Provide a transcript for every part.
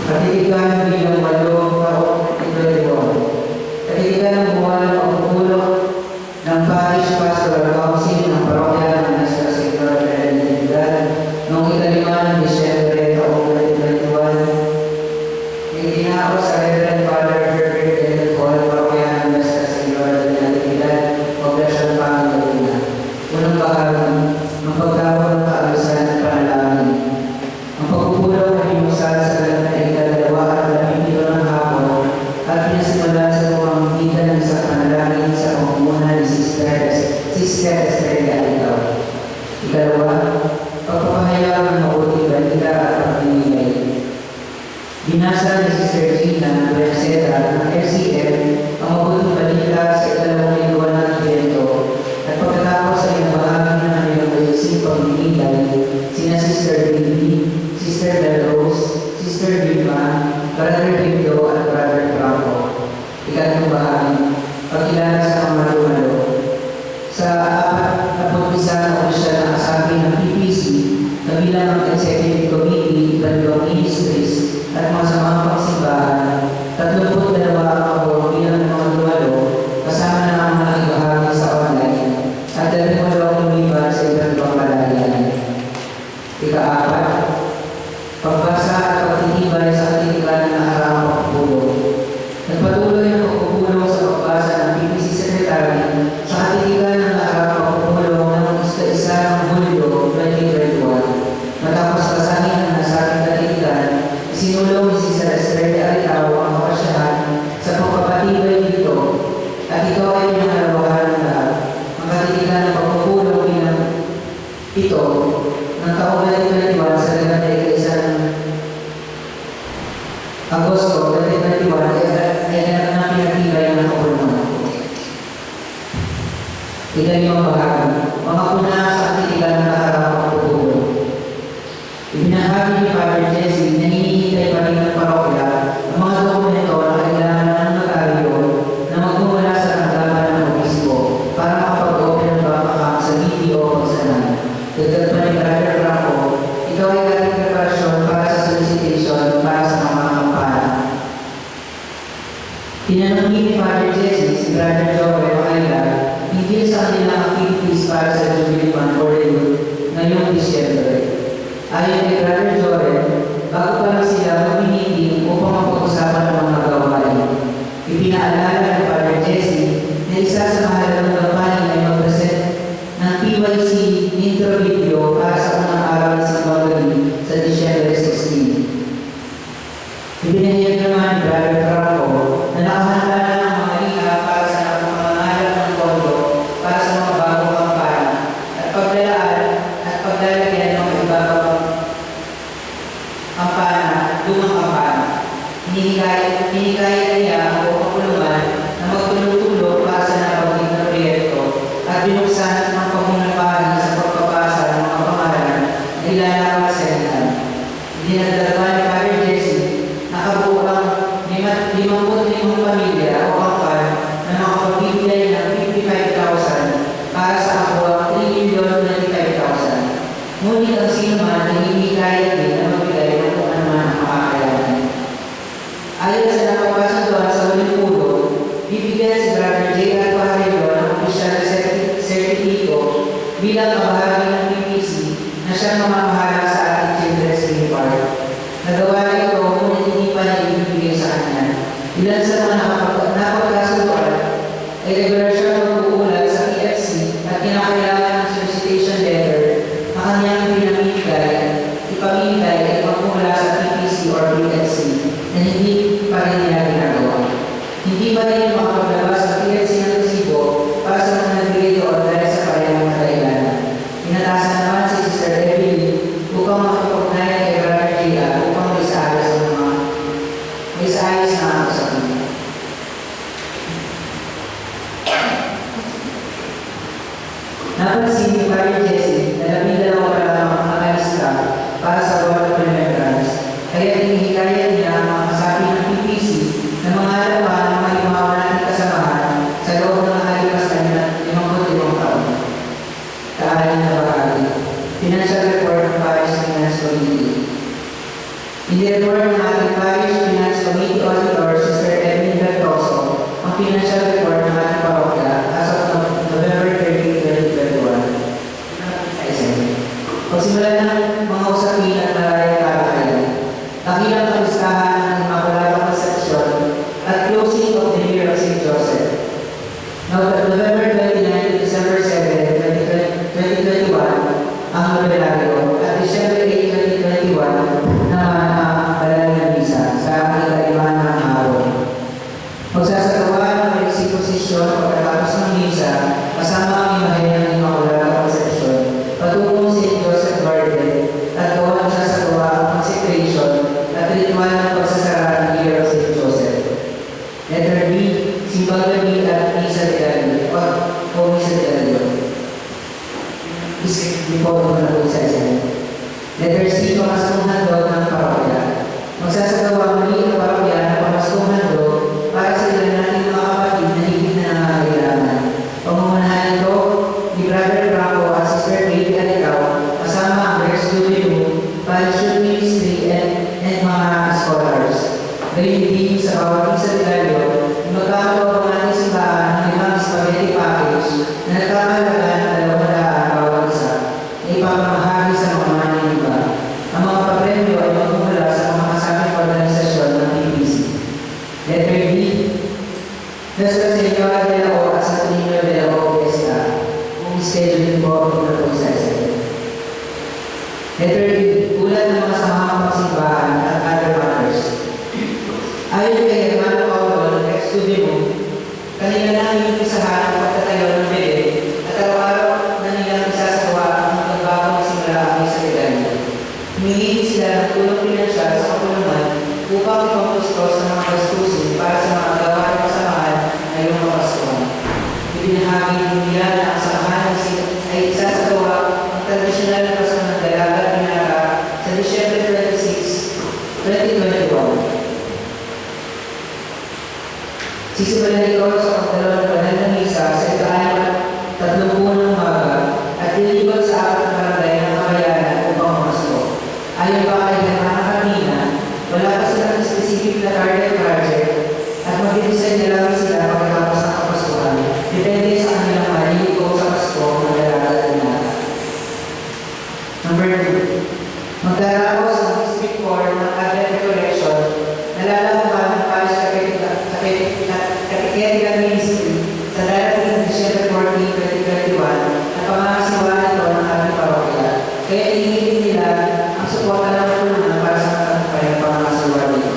Katitigan bilang 8 taong ito. Katitigan ng buwan ng pagpupulong ng Parish Pastoral Council ng Parokya ng Nuestra Señora de la Natividad noong 5 ng Disyembre taong 2021. Itinao sa Reverend Father Herbert L. Paul, Parokya ng Nuestra Señora de la Natividad, Poblacion Panginoon. Unang bahagi, ang paggawa ng kaalisan at panalangin. Ang pagpupulong ay binuksan sa Ikadalawa at 17 ng hapon at pinasimulan sa pamamagitan ng isang panalangin sa pamumuno ni Sister Estrella Itaw. Ikalawa, pagpapahayag ng mabuting balita at pagpinigay. Binasa ni Sister Gina Berseta ng FCM ang mabuting balita sa ikalawang linggo ng Advento at pagkatapos ay nabahagi na ng iyong pagpinigay sina Sister Baby, Sister Belrose, Sister Vilma, Brother Victor at Brother Franco. Ikatlong bahagi, pagkilala sa kamalo-malo. Sa 41 na opisyal na kasabi ng PPC, kabilang ang Executive Committee, Iba't Ministries, at mga samang pagsimbahan, 32 ang kabor bilang ng mga dumalo, kasama na ang mga ibahagi sa online, at 12 ang lumiban sa iba't ibang palayan. Ika-4, pagbasa at pagtitibay sa katitigan ng nakaraang pagpupulong. Nagpatuloy ang pagpupulong sa pagbasa ng PPC Secretary sa katitigan ng nakaraang pagpupulong ng isa ng Hulyo 2021. Matapos basahin ang nasabing katitigan, sinulong si Sister Estrella Itaw ang kapasyahan sa pagpapatibay dito at ito ay pinangalawahan ng lahat. Ang katitigan ng pagpupulong bilang ito ng taong 2021 sa ika-1 ng Agosto 2021 ay na pinatibay ng kapulungan. Ika-5 bahagi, mga puna sa katitigan ng nakaraang pagpupulong. Ibinahagi ni Father Jesse na hinihintay pa rin ng parokya ang mga dokumento na kailangan ng notaryo na magmumula sa tanggapan ng obispo para makapag-open ng bank account sa BDO o Pagsanan. Dagdag pa ni Brother Franco, ito ay ating preparasyon para sa solicitation para sa mga kampanya. Tinanungin ni Father Jesse si Brother Joel Makaila hinggil sa kanilang activities para sa Jubilee Fund for the Youth ngayong Disyembre. Ayon kay Brother Joel, bago pa lang sila mag-meeting upang mapag-usapan ng mga gawain. Ipinaalala ni Father Jesse na isa sa mahalagang kampanya ay mag-present ng PYC intro video para sa unang araw ng Simbang Gabi sa Disyembre 16. Ibinahayag naman ni Brother Franco na nakahanda na ang mga liha para sa pagmamalak ng pondo para sa mga bagong kampanya at paglalagyan ng ibabang kampanya, lumang kampanya. Hinikaya niya ang buong kapulungan na magtulong-tulong para sa napagiging na proyekto at binuksan ng pamunapahagi sa pagpapasa ng mga pangalan na ilalakaw sa Senatan. Dinadagdagan ni Father Jesse na kabuo ang 55 pamilya o angkan na makapagbibigay ng 55,000 para sa kabuang 3,025,000. Ngunit ang sino man na hindi kaya din na magbigay ng kung ano man ang makakailangan. Ayon sa napapasa doon sa huling pulo, bibigyan si Brother J. Alvarado ng opisyal na sertipiko bilang kabahagi ng PPC na siyang mamamahala sa ating Children's Day Park. Nagawa ito ngunit hindi pa niya ibibigay sa kanya. Ilan sa mga napagkasunduan ay regular siya mag-uulat sa PFC at kinakailangan ng solicitation letter na kanyang ipamimigay ay magmula sa PPC or PFC na hindi pa rin niya ginagawa. Hindi pa rin makapaglabas sa PFC ng resibo para sa mga nagbigay doon dahil sa parehong kailangan. Inatasan naman si Sister Evelyn upang makipag-ugnay kay Brother Gia upang may saayos na ako sa kanya. Napansin ni Father Jesse na 12 pa lang ang nakalista para sa Board of Remembrance, kaya hinihikayat niya ang mga kasabi ng PPC na mga harapan ng mga limaw nating kasamahan sa loob ng nakalipas na 55 taon. Kaanin na bahagi. Financial Report ng Paris Finance Committee. Hindi report ng ating Parish Finance Committee Auditor, Sister Evelyn Bertoso, ang financial report ng ating parokya as of November 30, 2021. Pagsimulan ng mga usapin at malayang talakayan, kabilang ang listahan ng Immaculada Concepcion at closing of the year of St. Joseph. November 29 to December 7, 2021, ang Novenario, at December 8, 2021, naman ang Banal na Misa sa ika-5 ng araw. Magsasagawa ng exposition pagkatapos ng Misa kasama ang imahe ng Immaculada Concepcion patungong St. Joseph Garden at gawa magsasagawa ang consecration at ritual ng pagsasara ng Year of St. Joseph. Letter B, Simbang Gabi at Misa de Galileo o Misa de Galileo. Before ko na po isa-isa. Letter C, Pamaskong Handog ng parokya. Magsasagawa muli ang parokya ng Pamaskong Handog para sa ilan nating mga kapatid na higit na nangangailangan. Pangungunahan ito ni Brother Franco at Sister Baby Alitaw kasama ang Rex Jubilu, Parish Ministry and mga scholars. Gayun din sa bawat Misa de Galileo, magkakaroon ang ating simbahan ng limang spaghetti package na nagkakalaga ng 200 bawat isa na ipapamahagi sa mga maniniba. Ang mga papremyo ay magmumula sa mga kasabing organisasyon ng PBC. Letter D, Nuestra Señora de la O at Santo Niño de la O Fiesta, kung schedule po ako na po sa isa. Letter E, ulat ng mga samahang pagsimbahan at other matters. Ayon kay Hermano Paulo ng ex-Jubilu, kanila na inipisahan ang pagtatayo ng bebe at araw-araw na nilang isasagawa ang magbagong simula ang Misa de Galileo. Humihingi sila ng tulong pinansyal sa kapulungan upang ipangtustos ng mga gastusin para sa mga gawain ng samahan ngayong Kapaskuhan. Ibinahagi din nila na ang samahan ay isasagawa ang tradisyonal na Pasko ng Dalaga at Binata sa Disyembre 26, 2021. Sisimulan ito sa pagdalaw ng Banal na Misa sa ika-30 ng umaga at lilibot sa 4 na barangay ng Kabayanan upang mamasko. Ayon pa kay Hermana Carmina, wala pa silang specific na target project at mag-design na lang sila pagkatapos ng Kapaskuhan. Depende sa kanilang maliligo sa Pasko ng Dalaga at Binata. Number 2. Magdaraos ang District 4 ng Advent Recollection na lalaban ng Parish Catechetical Ministry sa darating ng December 14, 2021 na pangangasiwa nito ng ating parokya. Kaya hinihiling nila ang suporta ng kapulungan para sa matagumpay ng pangangasiwa nito.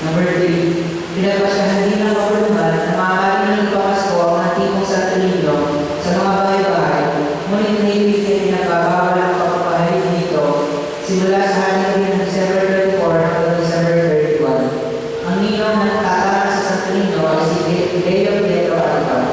Number 3. Pinagpasyahan din ng kapulungan na maaari ng ipamasko ang mga tipong Santo Niño sa mga bahay-bahay, ngunit naibig ay pinagbabawal ang pagpapahay nito simula sa hanggang din ng December 24 hanggang December 31. Ang ninong na nagtatahan sa Santo Niño ay si Leo Pietro Alitaw.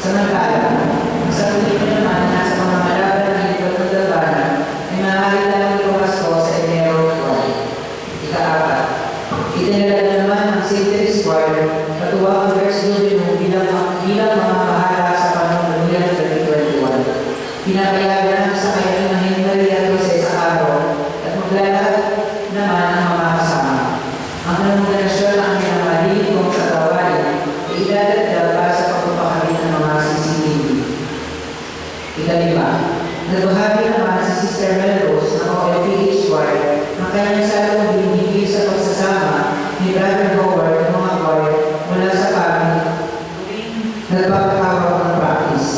Samantala, ang Santo Niño naman na nasa mga malaban ng likod ng Dalbana ay maaari lang ipamasko sa Enero 12. Ika-4. Itinalaga naman ang St. Teres Choir katuwang ang Rex Jubilu bilang mga mahala sa panunuluyan ng 2021. Pinapayagan sa kanyang imahen Maria Jose sa araw at maglalakad naman ang mga kasama. Ang kanominasyon ng kanyang maliligong sa gawain ay idadagdag para sa pagpapakabit ng mga CCTV. Ika-5. Nagbahagi naman si Sister Melrose ng OFPH Choir ng kanyang salong binibigay sa pagsasama ni Brother Howard ng mga choir mula sa pamilya nagpapakawag ng practice.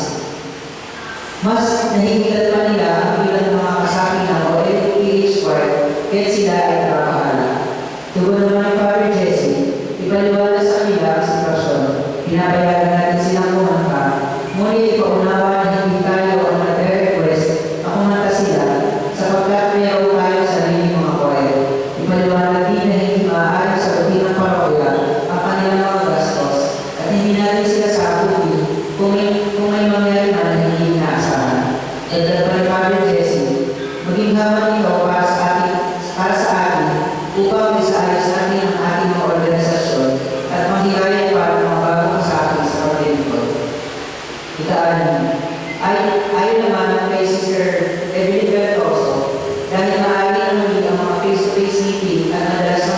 Mas nahigilan pa nila ang bilang ng mga kasapi ng OFPH Choir kahit sila ay nakapahala. Tugon naman ni Father Jesse, ipaliwanag sa kanila ang sitwasyon. Pinapayagan natin silang kumanta, ngunit ipaunawa na hindi tayo ang nagre-request na kumanta sila sapagkat mayroon tayo sa sarili mga choir. Ipaliwanag din na hindi maaaring sagutin ng parokya ang kanilang mga gastos at hindi natin sila sagutin kung may mangyari man na hindi inaasahan. Dagdag pa ni Father Jesse, maging haman ito para sa atin upang isaayos natin ang ating mga organisasyon at manghihayag pa ng mga bagong kasapi sa paglilingkod. Ika-6. Ayon naman kay Sister Evelyn Bertoso, dahil maaari ang muli ang mga face-to-face meeting at madalas na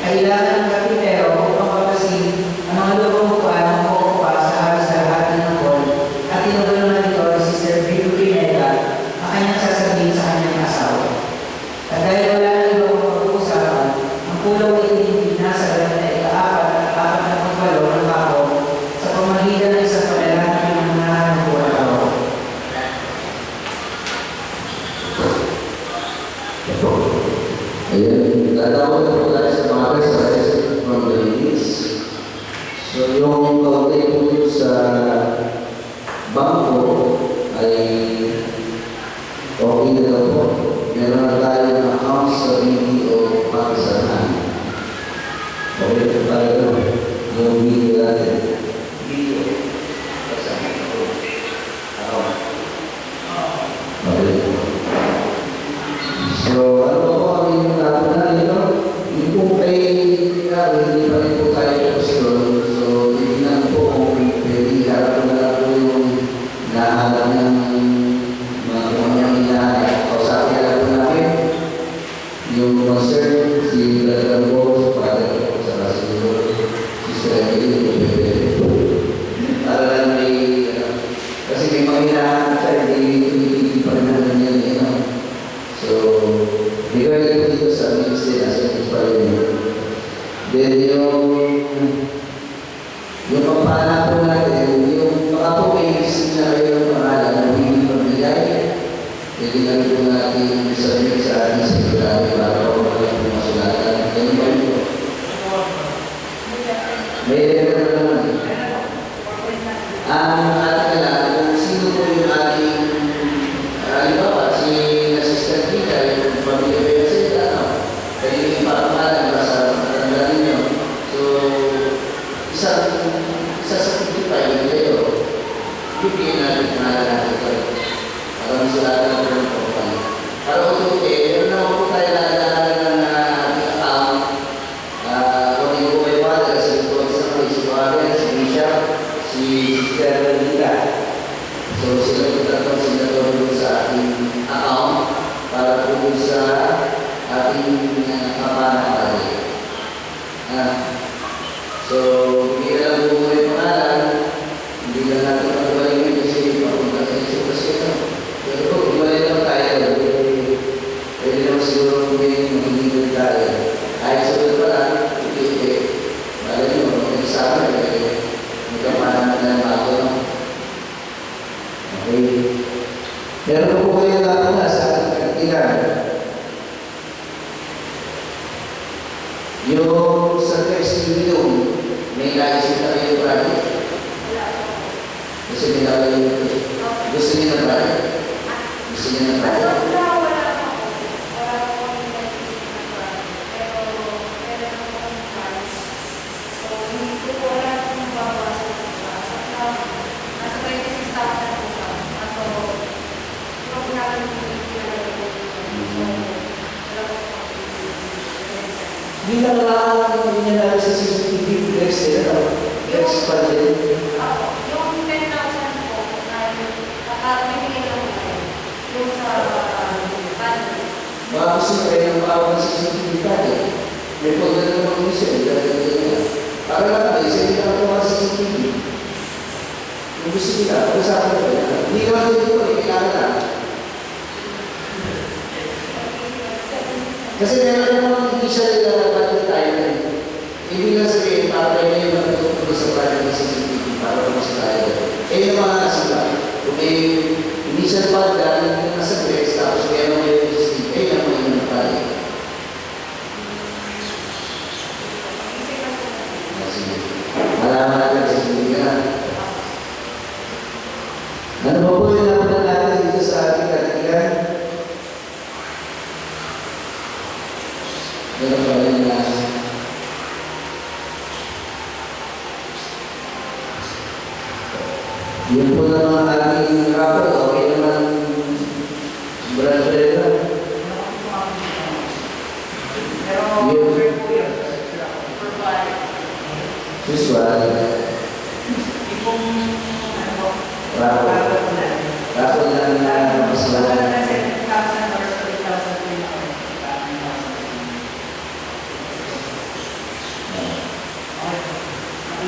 Kailangan ng kapitero upang papasin ang mga lubong upuan ng uupa sa halos lahat ng hall at tinutulungan nito si Sir Vito Pineda ang kanyang sasabihin sa kanyang asawa. At dahil wala nang ibang pag-uusapan, ang pulaw ay itindig na sa gabi na ika-4 at 4 na pagpalo ng hapon sa pamagitan ng isang panalangin ng mga ng buwan araw. Ayan, tatawag na po tayo sa mga resources from the ladies. So, yung kaunti po dito sa bangko ay okay na daw po. Meron na tayong account sa BDO Pakistan. Okay po tayo yung BDO natin. BDO Pakistan. Okay. So, ano po ang inyong napunan nito? Yung po kay hindi pa rin po tayo tapos doon. So, tignan po kung pwede harap na lang po yung nahanap ng mga kumanyang inahanap. Kausapin na lang po namin yung concern, si Brother Boss, para po sa siguro, si Sir Emily, para lang may, kasi may mga inahanap siya, hindi pa rin naman yan. So, regarding po dito sa ministry na sa Israel, then yung pampana po natin, yung baka po may isip na kayo ng pangalan na hindi magbigay, pwede na po natin sabihin sa ating sekretary para po mga po masulatan. Ganun ba yun po? May letter na naman. Ang ating alam, kung sino po yung ating halimbawa, si assistant teacher, yung pamilya ko yung sila, kaya yung ipapangalan ba sa matanda ninyo. So, isa sa 55 yung kayo, bibigyan natin pangalan natin ito. Para masulatan na po ng pagpapalit. Para kung meron naman po tayo nalalaman na ating account, kung hindi po may father, si Father, si Bishop, si Sister Lita. So, sila po tatang sinatulong sa ating account para po sa ating kapanakali. So, hindi na lang po may pangalan, hindi na natin pag-uwalay ngayon kasi papunta sa isip kasi ito. Pero kung uwalay lang tayo, pwede naman siguro may magiging tayo. Kahit sa doon pa lang, hindi. Malay nyo, mag-examen, may kapanakali na bago. Okay. Meron po kayo na sa ating kantinan. Yung sa testimonium, may naisip na kayo project? Gusto niyo na kayo? Gusto niyo na project? Gusto niyo na project? Hindi lang nakakakita niya namin sa CCTV, next day na next pa din. Yung 10,000 po, nakamahingin lang po yung sa bundle. Baka gusto na kayo ng bawang sa CCTV tayo. May pagdala ng mga isip, para lang tayo, isa hindi na mga CCTV. Kung gusto nila, pag-usapan ko yan. Hindi naman dito ko, kailangan na. Kasi meron naman hindi siya nila budget tayo na rin. Hindi lang sabihin, para kayo yung magtutulo sa budget ng CCTV para pumasok tayo. Eh yung mga nasila, kung may initial budget, hindi na nasa breaks, tapos meron yung CCTV, eh naman yung nagpali. Malaman natin sa CCTV na. Ano ba po yung napunta natin dito sa ating katigan? Meron pa rin na yun po naman ating rapport, okay naman brother na. Usual. Rapport lang na masalaman.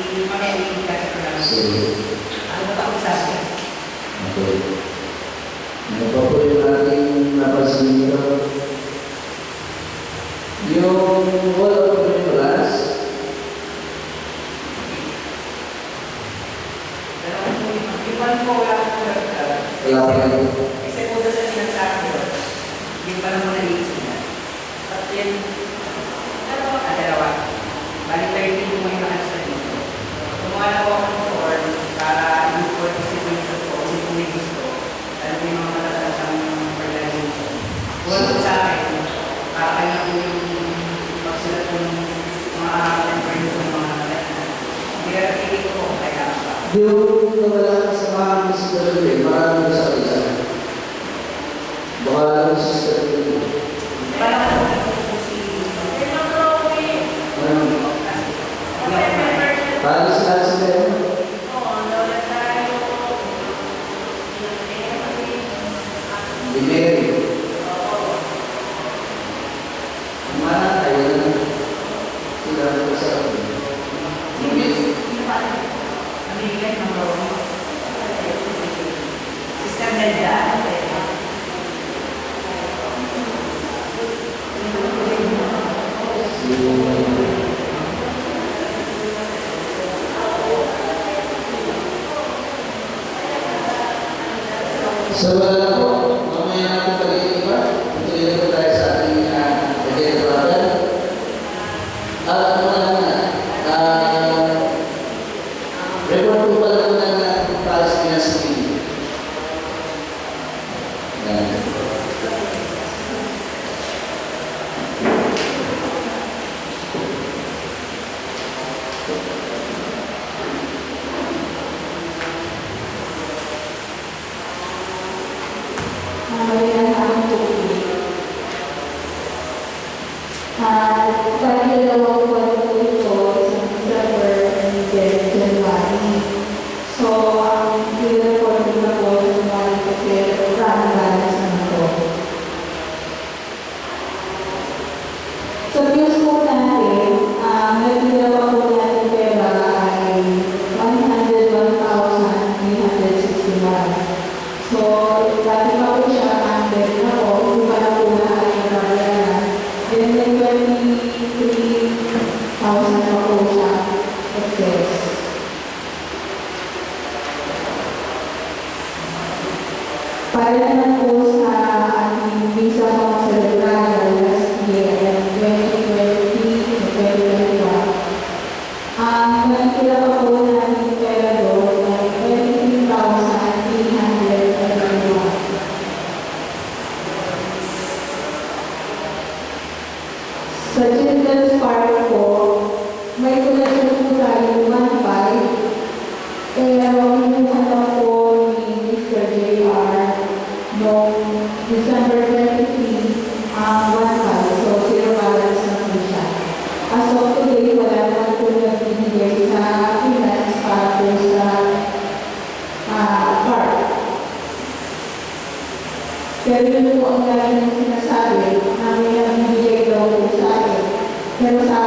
Mamaya kasi ko lang. Sige. Ano ba ang sabi? Okay. Ano pa po yung ating napansin dito? Yung wall of Nicholas, Pero yung one po wala akong nagkakaroon. wala pa rin. Kasi po sa sinasabi ko, hindi pa naman nalisin na. At yun, dalawa. Bali 13 yung may nakalis na dito. Kumuha na po ako ng form para yung form kasi po yung ko kasi kung may gusto. Alam mo yung mga matatalasang organization. Kung po sa akin, kaya po yung pagsulat ko ng mga member ko ng mga matatalasang. Hindi ka napili ko po kaya pa. Yung nawala sa mga Mr. Lee, marami sa kanila. Baka lang si Mr. Lee. Parang ako po si Paano sila sila? Di Mary. Mana tayo na sila po sa Sister Nelda. So, wala po. Mamaya natin pag-iiba. Tuloy na po tayo sa ating agenda natin. At ano lang na, report po pala po na Palestine City. Yan. Magandang hapon po. Bali dalawang buwan po ito sa December and then January. So, ang report ko na po January kasi run balance na po. Sa bills po natin, nagtira pa po natin pera ay 101,361. So, dati pa po siya ang debit na po, hindi pa na po na ay nabayaran. Then, may 23,000 pa po siya excess. Para naman po sa ating visa pang celebrado last year, 2020 and 2021. Ang natira pa po natin pera doon ay 23,331. Sa children's park po, may collection po tayo 1.5. Pero kinuha na po ni Mr. JR noong December 23 ang 1.5. So, zero balance na po siya. As of today, wala naman po nagbibigay sa finance para po sa park. Pero yun po ang lagi ng sinasabi na may nagbibigay daw po sa akin. Pero sa